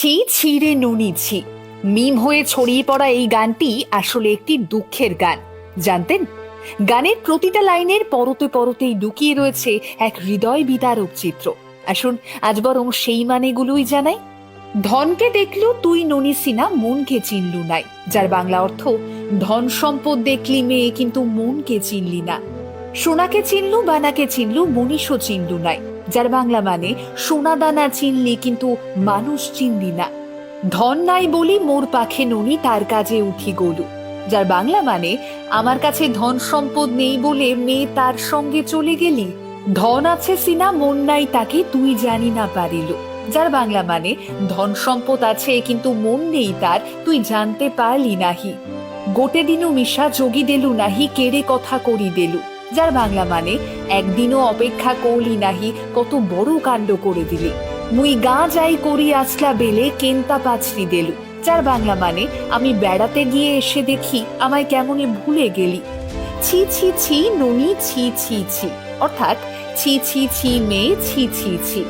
ছি ছিঁড়ে নুনি ছি। মিম হয়ে ছড়িয়ে পড়া এই গানটি আসলে একটি দুঃখের গান, জানতেন? গানের প্রতিটা লাইনের পরতে পরতেই লুকিয়ে রয়েছে এক হৃদয় বিদারক চিত্র। আসুন আজ বরং সেই মানেগুলোই জানাই। ধনকে দেখলু তুই ননি সিনা, মনকে চিনলু নাই। যার বাংলা অর্থ, ধন সম্পদ দেখলি মেয়ে কিন্তু মনকে চিনলি না। সোনাকে চিনলু বানাকে চিনলু, মনীষও চিনলু নাই। যার বাংলা মানে, সোনা দানা চিনলি কিন্তু মানুষ চিনলি না। ধন নাই বলি মোর পাখে ননি, তার কাজে উঠি গলু। যার বাংলা মানে, আমার কাছে ধন সম্পদ নেই বলে মেয়ে তার সঙ্গে চলে গেলি। ধন আছে সিনা মন নাই তাকে, তুই জানি না পারিলু। যার বাংলা মানে, ধন সম্পদ আছে কিন্তু মন নেই তার, তুই জানতে পারলি নাহি। গোটে দিনও মিশা যোগী দেলু নাহি, কেড়ে কথা করি দেলু। যার বাংলা মানে, একদিনও অপেক্ষা করলি নাহি, কত বড় কাণ্ড করে দিলি। মুই গা যাই করি আসলা বেলে, কেন্তা পাছরি দেলু। যার বাংলা মানে, আমি বেড়াতে গিয়ে এসে দেখি আমায় কেমনে ভুলে গেলি। ছি ছি ছি ননি ছি ছি ছি, অর্থাৎ ছি ছি ছি মেয়ে ছি ছি ছি।